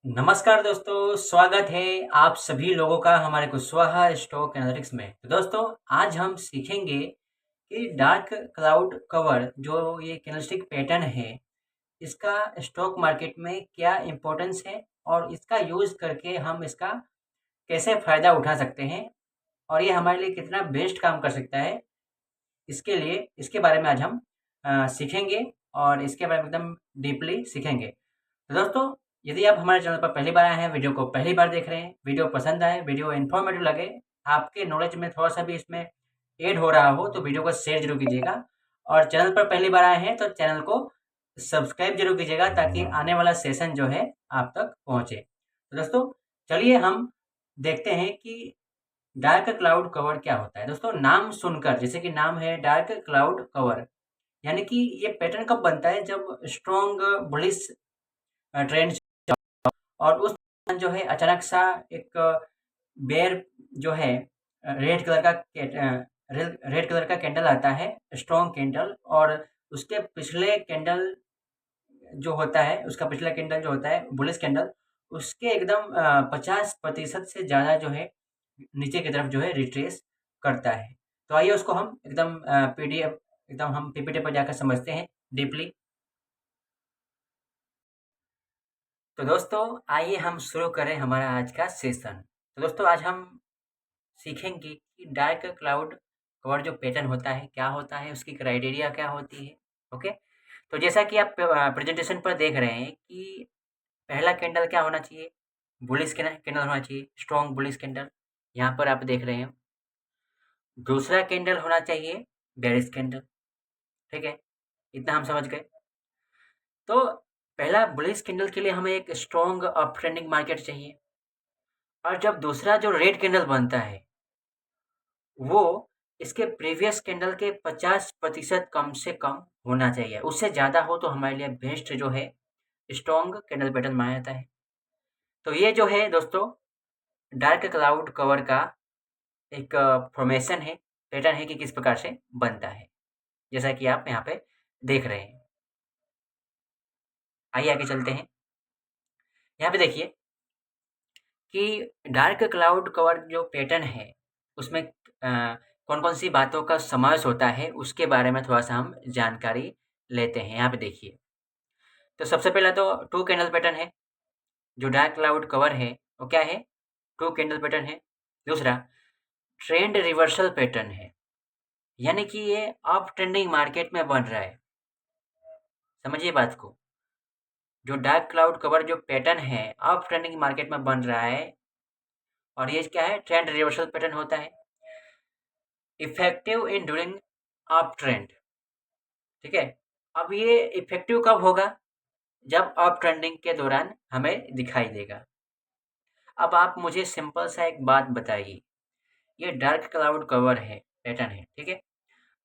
नमस्कार दोस्तों, स्वागत है आप सभी लोगों का हमारे कुशवाहा स्टॉक एनालिटिक्स में। तो दोस्तों, आज हम सीखेंगे कि डार्क क्लाउड कवर जो ये कैंडलस्टिक पैटर्न है, इसका स्टॉक मार्केट में क्या इम्पोर्टेंस है और इसका यूज़ करके हम इसका कैसे फ़ायदा उठा सकते हैं और ये हमारे लिए कितना बेस्ट काम कर सकता है, इसके बारे में आज हम सीखेंगे और इसके बारे में एकदम डीपली सीखेंगे। तो दोस्तों, यदि आप हमारे चैनल पर पहली बार आए हैं, वीडियो को पहली बार देख रहे हैं, वीडियो पसंद आए, वीडियो इन्फॉर्मेटिव लगे, आपके नॉलेज में थोड़ा-सा भी इसमें ऐड हो रहा हो, तो वीडियो को शेयर ज़रूर कीजिएगा और चैनल पर पहली बार आए हैं, तो चैनल को सब्सक्राइब ज़रूर कीजिएगा ताकि आने वाला सेशन जो है, आप तक पहुँचे। तो दोस्तों, चलिए हम देखते हैं कि डार्क क्लाउड कवर क्या होता है। दोस्तों, नाम सुनकर जैसे कि नाम है डार्क क्लाउड कवर, यानी कि ये पैटर्न कब बनता है जब स्ट्रॉन्ग बुलिश ट्रेंड और उस दौरान जो है अचानक सा एक बेयर जो है रेड कलर का रेड कलर का कैंडल आता है, स्ट्रॉन्ग कैंडल, और उसके पिछले कैंडल जो होता है, उसका पिछला कैंडल जो होता है बुलिश कैंडल, उसके एकदम 50% से ज़्यादा जो है नीचे की तरफ जो है रिट्रेस करता है। तो आइए उसको हम एकदम पीडीएफ एकदम हम पीपीटी पर जाकर समझते हैं डीपली। तो दोस्तों, आइए हम शुरू करें हमारा आज का सेशन। तो दोस्तों, आज हम सीखेंगे कि डार्क क्लाउड कवर जो पैटर्न होता है, क्या होता है, उसकी क्राइटेरिया क्या होती है। ओके, तो जैसा कि आप प्रेजेंटेशन पर देख रहे हैं कि पहला कैंडल क्या होना चाहिए, बुलिश कैंडल होना चाहिए, स्ट्रॉन्ग बुलिश कैंडल, यहाँ पर आप देख रहे हैं। दूसरा कैंडल होना चाहिए बेरिश कैंडल। ठीक है, इतना हम समझ गए। तो पहला बुलिश कैंडल के लिए हमें एक स्ट्रॉन्ग अप ट्रेंडिंग मार्केट चाहिए, और जब दूसरा जो रेड कैंडल बनता है, वो इसके प्रीवियस कैंडल के 50% कम से कम होना चाहिए। उससे ज़्यादा हो तो हमारे लिए बेस्ट जो है स्ट्रॉन्ग कैंडल पैटर्न माना जाता है। तो ये जो है दोस्तों, डार्क क्लाउड कवर का एक फॉर्मेशन है, पैटर्न है कि किस प्रकार से बनता है, जैसा कि आप यहाँ पे देख रहे हैं। आइए आगे चलते हैं। यहाँ पे देखिए कि डार्क क्लाउड कवर जो पैटर्न है, उसमें कौन-कौन सी बातों का समावेश होता है, उसके बारे में थोड़ा-सा हम जानकारी लेते हैं। यहाँ पे देखिए, तो सबसे पहला तो 2 कैंडल पैटर्न है। जो डार्क क्लाउड कवर है, वो क्या है? 2 कैंडल पैटर्न है। दूसरा, ट्रेंड रिवर्सल पैटर्न है, यानी कि ये अप ट्रेंडिंग मार्केट में बन रहा है। समझिए बात को। जो डार्क क्लाउड कवर जो पैटर्न है, अप ट्रेंडिंग मार्केट में बन रहा है, और ये क्या है? ट्रेंड रिवर्सल पैटर्न होता है। Effective in during up trend. ठीक है, अब ये इफेक्टिव कब होगा? जब अप ट्रेंडिंग के दौरान हमें दिखाई देगा। अब आप मुझे सिंपल सा एक बात बताइए, ये डार्क क्लाउड कवर है, पैटर्न है, ठीक है,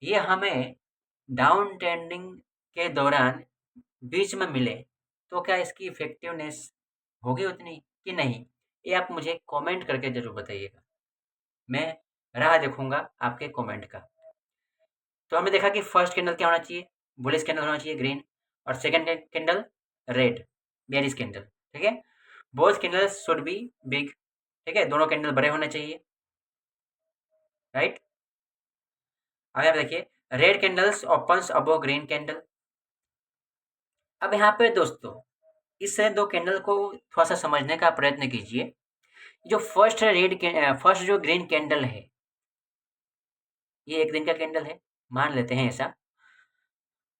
ये हमें डाउन ट्रेंडिंग के दौरान बीच में मिले, तो क्या इसकी इफेक्टिवनेस होगी उतनी कि नहीं? ये आप मुझे कमेंट करके ज़रूर बताइएगा। मैं राह देखूंगा आपके कमेंट का। तो हमने देखा कि फर्स्ट कैंडल क्या होना चाहिए, बुलिश कैंडल होना चाहिए ग्रीन, और second candle red, bearish candle. ठीक है, both candles should be big. ठीक है, दोनों कैंडल बड़े होने चाहिए, राइट। आगे आप देखिए, red candles opens above green candle. अब यहाँ पे दोस्तों, इस दो कैंडल को थोड़ा सा समझने का प्रयत्न कीजिए। जो फर्स्ट जो ग्रीन कैंडल है, ये एक दिन का कैंडल है, मान लेते हैं ऐसा,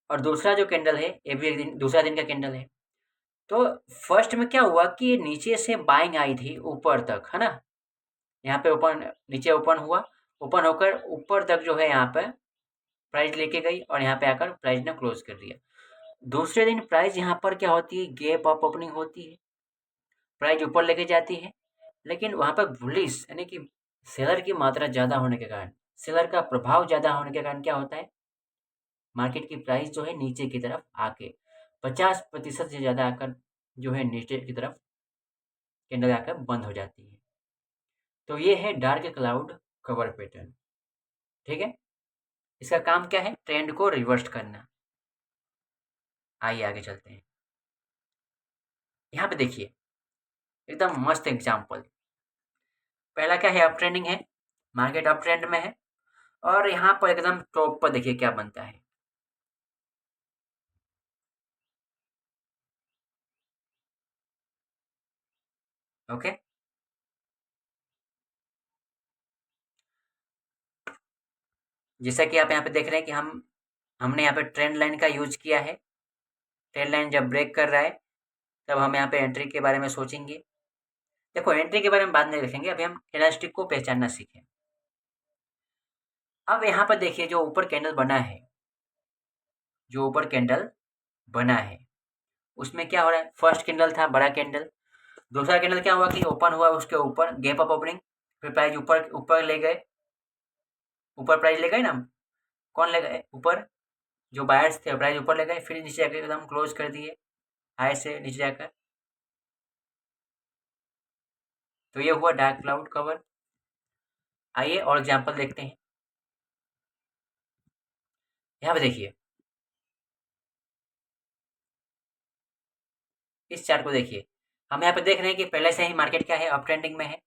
और दूसरा जो कैंडल है, ये भी एक दिन दूसरा दिन का कैंडल है। तो फर्स्ट में क्या हुआ कि ये नीचे से बाइंग आई थी ऊपर तक, है ना? यहाँ पे ओपन, नीचे ओपन हुआ, ओपन होकर ऊपर तक जो है यहाँ पे प्राइस लेके गई, और यहाँ पे आकर प्राइस ने क्लोज कर दिया। दूसरे दिन प्राइस यहाँ पर क्या होती है, गैप अप ओपनिंग होती है, प्राइस ऊपर लेके जाती है, लेकिन वहाँ पर बुलिश यानी कि सेलर की मात्रा ज़्यादा होने के कारण, सेलर का प्रभाव ज़्यादा होने के कारण क्या होता है, मार्केट की प्राइस जो है नीचे की तरफ आके 50% से ज़्यादा आकर जो है नीचे की तरफ कैंडल आकर बंद हो जाती है। तो ये है डार्क क्लाउड कवर पैटर्न। ठीक है, इसका काम क्या है? ट्रेंड को रिवर्स करना। आइए आगे चलते हैं। यहाँ पे देखिए, एकदम मस्त एग्जाम्पल। पहला क्या है, अप ट्रेंडिंग है, मार्केट अप ट्रेंड में है, और यहाँ पर एकदम टॉप पर देखिए क्या बनता है। ओके, जैसा कि आप यहाँ पे देख रहे हैं कि हमने यहाँ पे ट्रेंड लाइन का यूज किया है। ट्रेंड लाइन जब ब्रेक कर रहा है तब हम यहाँ पे एंट्री के बारे में सोचेंगे। देखो, एंट्री के बारे में बाद में देखेंगे, अभी हम कैंडलस्टिक को पहचानना सीखें। अब यहाँ पर देखिए जो ऊपर कैंडल बना है, जो ऊपर कैंडल बना है उसमें क्या हो रहा है, फर्स्ट कैंडल था बड़ा कैंडल, दूसरा कैंडल क्या हुआ कि ओपन हुआ उसके ऊपर, गैप अप ओपनिंग, फिर प्राइस ऊपर ऊपर ले गए, ऊपर प्राइस ले गए ना, कौन ले गए ऊपर, जो बायर्स थे प्राइस ऊपर ले गए, फिर नीचे जाकर एकदम क्लोज कर दिए हाई से नीचे जाकर। तो ये हुआ डार्क क्लाउड कवर। आइए और एग्जांपल देखते हैं। यहाँ पे देखिए, इस चार्ट को देखिए, हम यहाँ पे देख रहे हैं कि पहले से ही मार्केट क्या है, अप ट्रेंडिंग में है।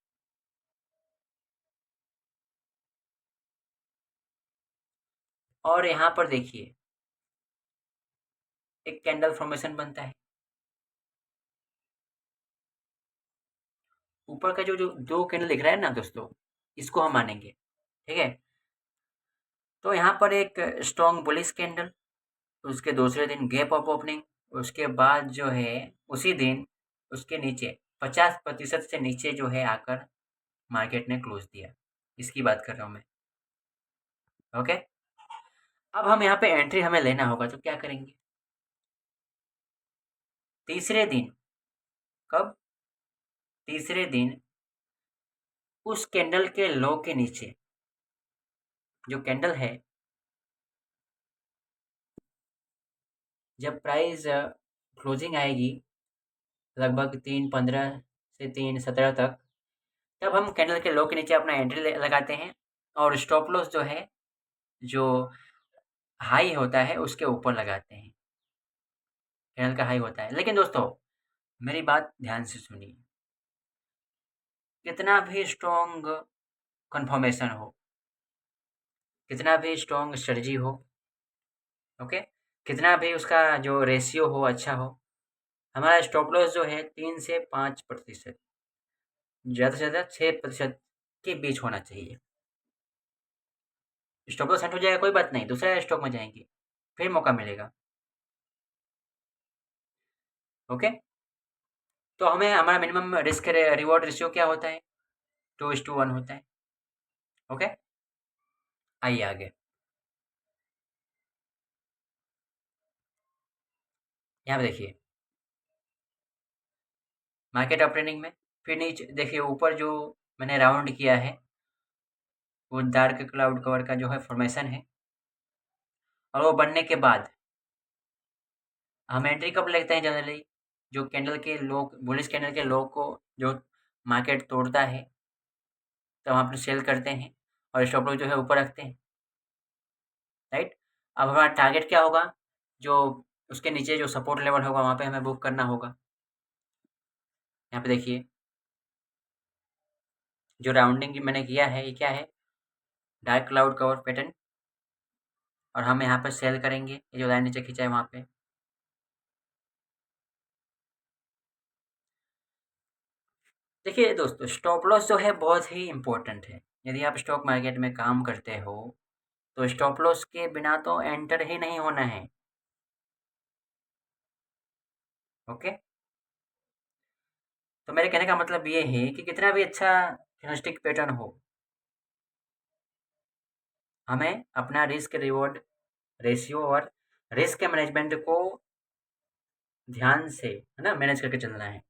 और यहाँ पर देखिए एक कैंडल फॉर्मेशन बनता है, ऊपर का जो जो दो कैंडल दिख रहा है ना दोस्तों, इसको हम मानेंगे, ठीक है। तो यहाँ पर एक स्ट्रॉन्ग बुलिश कैंडल, उसके दूसरे दिन गैप अप ओपनिंग, उसके बाद जो है उसी दिन उसके नीचे 50% से नीचे जो है आकर मार्केट ने क्लोज दिया, इसकी बात कर रहा हूँ मैं। ओके, अब हम यहाँ पे एंट्री हमें लेना होगा, तो क्या करेंगे, तीसरे दिन, कब, तीसरे दिन उस कैंडल के लो के नीचे जो कैंडल है, जब प्राइस क्लोजिंग आएगी लगभग 3:15 से 3:17 तक, तब हम कैंडल के लो के नीचे अपना एंट्री लगाते हैं, और स्टॉप लॉस जो है, जो हाई होता है उसके ऊपर लगाते हैं, कैंडल का हाई होता है। लेकिन दोस्तों मेरी बात ध्यान से सुनिए, कितना भी स्ट्रॉन्ग कंफर्मेशन हो, कितना भी स्ट्रॉन्ग स्ट्रेटजी हो, ओके, कितना भी उसका जो रेशियो हो अच्छा हो, हमारा स्टॉप लॉस जो है 3 से 5%, ज़्यादा से ज़्यादा 6% के बीच होना चाहिए। स्टॉप लॉस सेट हो जाएगा कोई बात नहीं, दूसरा स्टॉक में जाएंगे, फिर मौका मिलेगा। ओके, तो हमें हमारा मिनिमम रिस्क रिवॉर्ड रेशियो क्या होता है, 2:1 होता है। ओके, आइए आगे, यहाँ पे देखिए मार्केट अप ट्रेंडिंग में, फिर नीचे देखिए ऊपर जो मैंने राउंड किया है वो डार्क क्लाउड कवर का जो है फॉर्मेशन है, और वो बनने के बाद हम एंट्री कब लेते हैं जनरली, जो कैंडल के लो, बुलिश कैंडल के लो को जो मार्केट तोड़ता है, तो हम अपने सेल करते हैं और स्टॉप लॉस जो है ऊपर रखते हैं, राइट। अब हमारा टारगेट क्या होगा, जो उसके नीचे जो सपोर्ट लेवल होगा वहाँ पे हमें बुक करना होगा। यहाँ पे देखिए जो राउंडिंग मैंने किया है ये क्या है, डार्क क्लाउड कवर पैटर्न, और हम यहाँ पे सेल करेंगे, ये जो लाइन नीचे खींचा है वहाँ पे। देखिए दोस्तों, स्टॉप लॉस जो है बहुत ही इम्पोर्टेंट है। यदि आप स्टॉक मार्केट में काम करते हो तो स्टॉप लॉस के बिना तो एंटर ही नहीं होना है। ओके, तो मेरे कहने का मतलब ये है कि कितना भी अच्छा कैंडलस्टिक पैटर्न हो, हमें अपना रिस्क रिवॉर्ड रेशियो और रिस्क मैनेजमेंट को ध्यान से, है ना, मैनेज करके चलना है।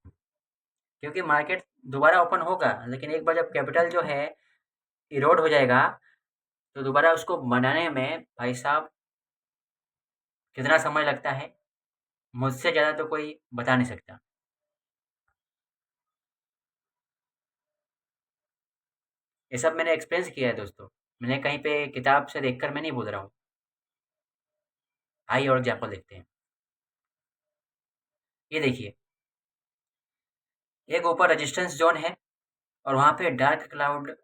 क्योंकि मार्केट दोबारा ओपन होगा, लेकिन एक बार जब कैपिटल जो है इरोड हो जाएगा, तो दोबारा उसको बनाने में भाई साहब कितना समय लगता है, मुझसे ज़्यादा तो कोई बता नहीं सकता। ये सब मैंने एक्सपीरियंस किया है दोस्तों, मैंने कहीं पे किताब से देखकर मैं नहीं बोल रहा हूँ। आइए और एग्जाम्पल देखते हैं। ये देखिए, एक ऊपर रेजिस्टेंस जोन है और वहाँ पे डार्क क्लाउड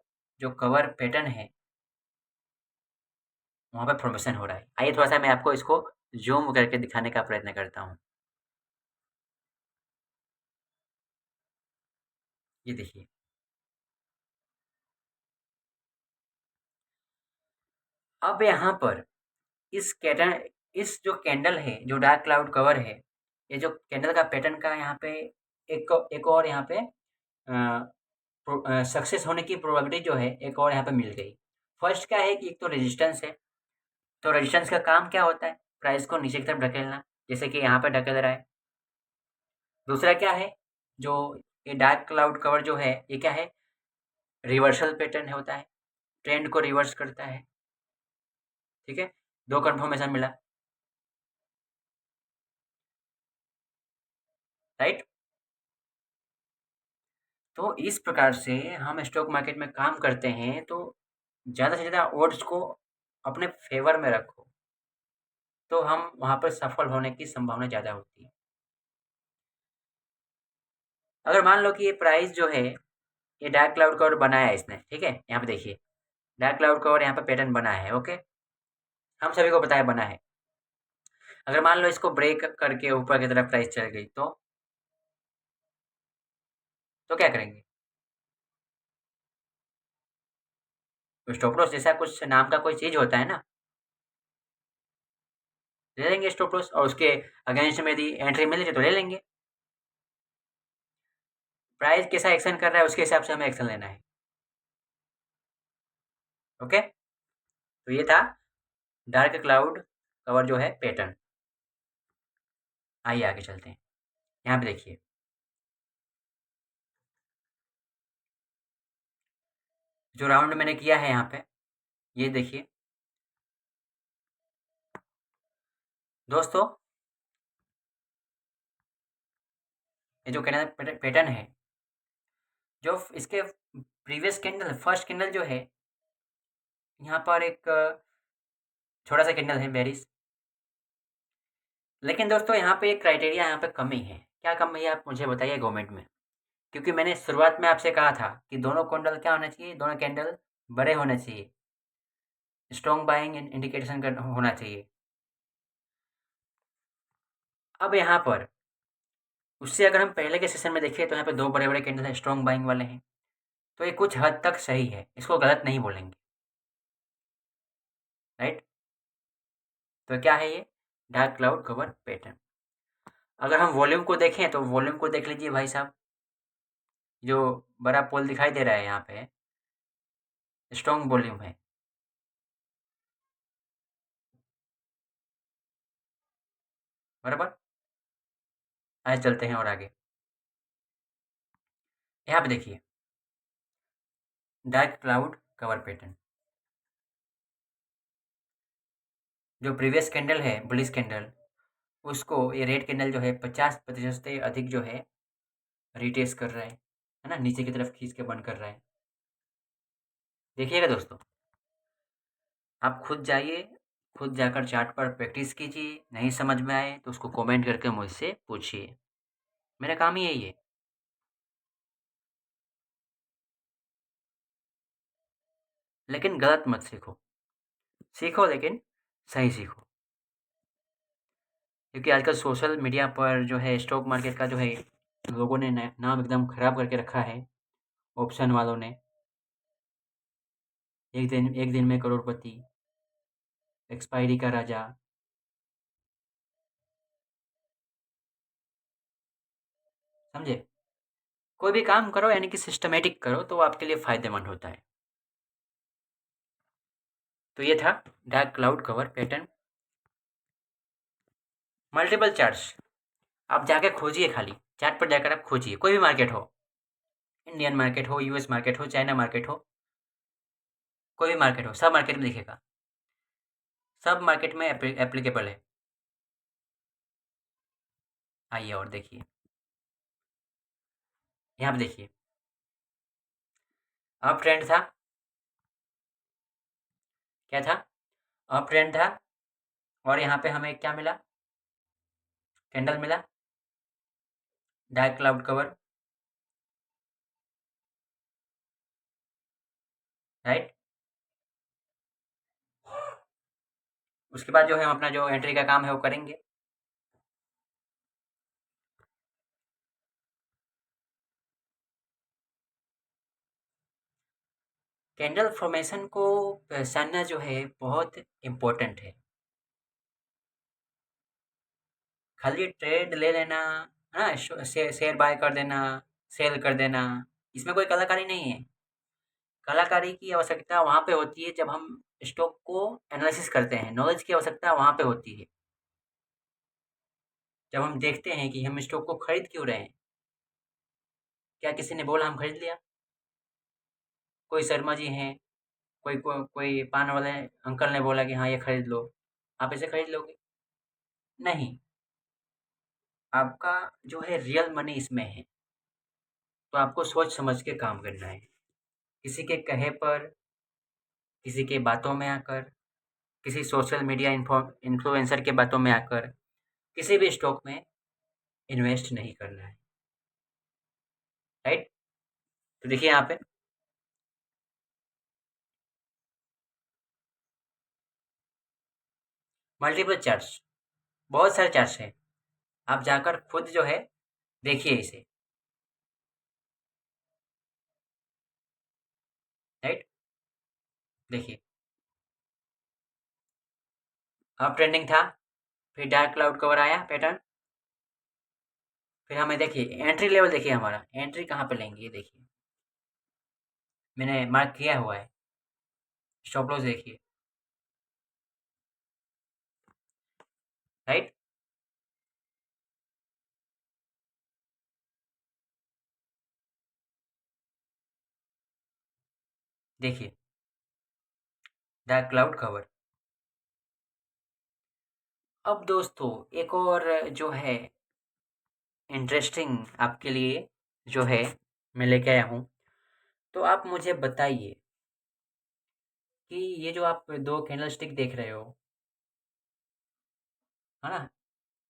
जो कवर पैटर्न है वहाँ पे फॉर्मेशन हो रहा है। आइए थोड़ा सा मैं आपको इसको जूम करके दिखाने का प्रयत्न करता हूँ। ये देखिए, अब यहाँ पर इस जो कैंडल है, जो डार्क क्लाउड कवर है, ये जो कैंडल का पैटर्न का यहाँ पे एक और यहाँ पे सक्सेस होने की प्रोबेबिलिटी जो है एक और यहाँ पे मिल गई। फर्स्ट क्या है कि एक तो रेजिस्टेंस है, तो रेजिस्टेंस का काम क्या होता है? प्राइस को नीचे की तरफ ढकेलना, जैसे कि यहाँ पे ढकेल रहा है। दूसरा क्या है, जो ये डार्क क्लाउड कवर जो है ये क्या है? रिवर्सल पैटर्न होता है, ट्रेंड को रिवर्स करता है। ठीक है, दो कन्फर्मेशन मिला, राइट। तो इस प्रकार से हम स्टॉक मार्केट में काम करते हैं, तो ज़्यादा से ज़्यादा ओड्स को अपने फेवर में रखो, तो हम वहाँ पर सफल होने की संभावना ज़्यादा होती है। अगर मान लो कि ये प्राइस जो है, ये डार्क क्लाउड कवर बनाया है इसने, ठीक है, यहाँ पे देखिए डार्क क्लाउड कवर यहाँ पे पैटर्न बना है, ओके, हम सभी को पता है बना है। अगर मान लो इसको ब्रेक करके ऊपर की तरफ प्राइस चल गई, तो क्या करेंगे? तो स्टॉप लॉस जैसा कुछ नाम का कोई चीज़ होता है ना, ले लेंगे स्टॉप लॉस, और उसके अगेंस्ट में यदि एंट्री मिल जाए तो ले लेंगे। प्राइस कैसा एक्शन कर रहा है उसके हिसाब से हमें एक्शन लेना है, ओके। तो ये था डार्क क्लाउड कवर जो है पैटर्न। आइए आगे चलते हैं। यहाँ पे देखिए, जो राउंड मैंने किया है यहाँ पे, ये देखिए दोस्तों, ये जो कैंडल पैटर्न है, जो इसके प्रीवियस कैंडल फर्स्ट कैंडल जो है, यहाँ पर एक छोटा सा कैंडल है बेरिश। लेकिन दोस्तों यहाँ पे एक क्राइटेरिया, यहाँ पे कमी है। क्या कमी है आप मुझे बताइए गवर्नमेंट में, क्योंकि मैंने शुरुआत में आपसे कहा था कि दोनों कैंडल क्या होना चाहिए, दोनों कैंडल बड़े होने चाहिए, स्ट्रॉन्ग बाइंग इंडिकेशन होना चाहिए। अब यहाँ पर उससे अगर हम पहले के सेशन में देखें तो यहाँ पे दो बड़े बड़े कैंडल हैं, स्ट्रॉन्ग बाइंग वाले हैं, तो ये कुछ हद तक सही है, इसको गलत नहीं बोलेंगे, राइट। तो क्या है ये? Dark cloud cover pattern. अगर हम वॉल्यूम को देखें तो वॉल्यूम को देख लीजिए भाई साहब, जो बड़ा पोल दिखाई दे रहा है यहाँ पे, स्ट्रॉन्ग वॉल्यूम है, बराबर। आगे चलते हैं और आगे, यहाँ पे देखिए डार्क क्लाउड कवर पैटर्न, जो प्रीवियस कैंडल है बुलिश कैंडल, उसको ये रेड कैंडल जो है 50% से अधिक जो है रिटेस्ट कर रहा है ना, नीचे की तरफ खींच के बंद कर रहा है। देखिएगा दोस्तों, आप खुद जाइए, खुद जाकर चार्ट पर प्रैक्टिस कीजिए, नहीं समझ में आए तो उसको कमेंट करके मुझसे पूछिए, मेरा काम ही यही है। लेकिन गलत मत सीखो, सीखो लेकिन सही सीखो, क्योंकि आजकल सोशल मीडिया पर जो है स्टॉक मार्केट का जो है लोगों ने नाम एकदम खराब करके रखा है, ऑप्शन वालों ने। एक दिन में करोड़पति, एक्सपायरी का राजा। समझे? कोई भी काम करो यानी कि सिस्टमेटिक करो तो वो आपके लिए फ़ायदेमंद होता है। तो ये था dark cloud cover pattern. Multiple charts आप जाके खोजिए, खाली चार्ट पर जाकर आप खोजिए, कोई भी मार्केट हो, इंडियन मार्केट हो, यूएस मार्केट हो, चाइना मार्केट हो, कोई भी मार्केट हो, सब मार्केट में दिखेगा, सब मार्केट में एप्लीकेबल है। आइए और देखिए, यहाँ पे देखिए अप ट्रेंड था, क्या था? अप ट्रेंड था, और यहाँ पे हमें क्या मिला? कैंडल मिला, डार्क क्लाउड कवर, राइट। उसके बाद जो है हम अपना जो एंट्री का काम है वो करेंगे। कैंडल फॉर्मेशन को पहचानना जो है बहुत इम्पोर्टेंट है। खाली ट्रेड ले लेना, है ना, शेयर बाय कर देना, सेल कर देना, इसमें कोई कलाकारी नहीं है। कलाकारी की आवश्यकता वहाँ पे होती है जब हम स्टॉक को एनालिसिस करते हैं, नॉलेज की आवश्यकता वहाँ पे होती है। जब हम देखते हैं कि हम स्टॉक को खरीद क्यों रहे हैं, क्या किसी ने बोला हम खरीद लिया? कोई शर्मा जी हैं, कोई पान वाले अंकल ने बोला कि हाँ ये खरीद लो, आप इसे खरीद लोगे? नहीं। आपका जो है रियल मनी इसमें है, तो आपको सोच समझ के काम करना है। किसी के कहे पर, किसी के बातों में आकर, किसी सोशल मीडिया इन्फ्लुएंसर के बातों में आकर किसी भी स्टॉक में इन्वेस्ट नहीं करना है। राइट। तो देखिए यहाँ पे मल्टीपल चार्ट्स, बहुत सारे चार्ट्स हैं। आप जाकर खुद जो है देखिए इसे। राइट। देखिए, अब ट्रेंडिंग था, फिर डार्क क्लाउड कवर आया पैटर्न, फिर हमें देखिए एंट्री लेवल, देखिए हमारा एंट्री कहाँ पे लेंगे ये देखिए, मैंने मार्क किया हुआ है। स्टॉप लॉस देखिए। राइट। देखिए डार्क क्लाउड कवर। अब दोस्तों एक और जो है इंटरेस्टिंग आपके लिए जो है मैं लेके आया हूँ, तो आप मुझे बताइए कि ये जो आप दो कैंडल स्टिक देख रहे हो, है ना,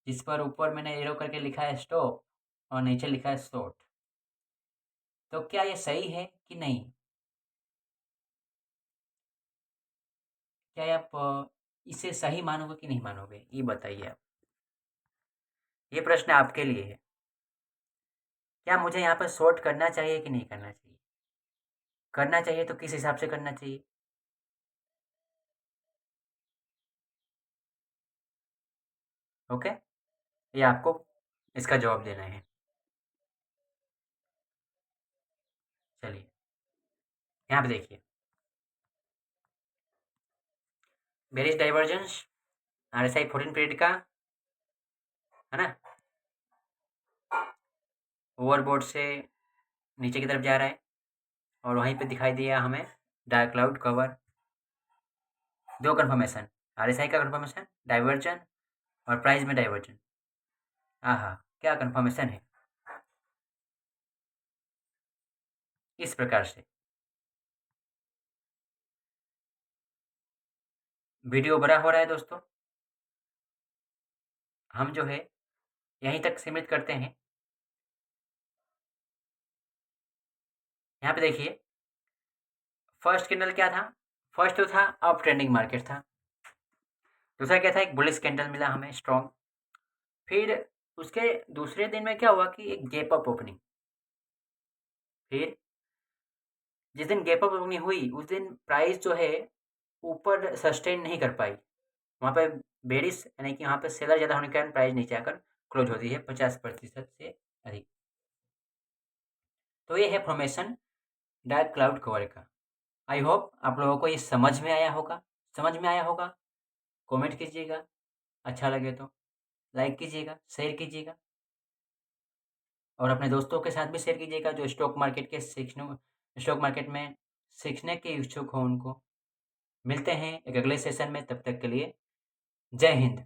जिस पर ऊपर मैंने एरो करके लिखा है स्टॉप और नीचे लिखा है शॉर्ट, तो क्या ये सही है कि नहीं? क्या आप इसे सही मानोगे कि नहीं मानोगे, ये बताइए आप। ये प्रश्न आपके लिए है। क्या मुझे यहाँ पर शॉर्ट करना चाहिए कि नहीं करना चाहिए? करना चाहिए तो किस हिसाब से करना चाहिए? ओके, ये आपको इसका जवाब देना है। चलिए यहाँ पे देखिए, बेरिश डाइवर्जेंस RSI 14 पीरियड का, है ना, ओवरबोर्ड से नीचे की तरफ जा रहा है, और वहीं पे दिखाई दिया हमें डार्क क्लाउड कवर। दो कन्फर्मेशन, RSI का कन्फर्मेशन, डाइवर्जन, और प्राइस में डाइवर्जन। हाँ हाँ, क्या कन्फर्मेशन है। इस प्रकार से वीडियो बड़ा हो रहा है दोस्तों, हम जो है यहीं तक सीमित करते हैं। यहाँ पे देखिए फर्स्ट कैंडल क्या था, फर्स्ट तो था अप ट्रेंडिंग मार्केट था। दूसरा क्या था, एक बुलिश कैंडल मिला हमें स्ट्रॉन्ग। फिर उसके दूसरे दिन में क्या हुआ कि एक गैप अप ओपनिंग। फिर जिस दिन गैप अप ओपनिंग हुई उस दिन प्राइस जो है ऊपर सस्टेन नहीं कर पाई, वहाँ पे बेरिश यानी कि वहाँ पे सेलर ज़्यादा होने के कारण प्राइस नीचे आकर क्लोज होती है 50% से अधिक। तो ये है फॉर्मेशन डार्क क्लाउड कवर का। आई होप आप लोगों को ये समझ में आया होगा। समझ में आया होगा, कमेंट कीजिएगा, अच्छा लगे तो लाइक कीजिएगा, शेयर कीजिएगा, और अपने दोस्तों के साथ भी शेयर कीजिएगा जो स्टॉक मार्केट में सीखने के इच्छुक हो उनको। मिलते हैं एक अगले सेशन में, तब तक के लिए जय हिंद।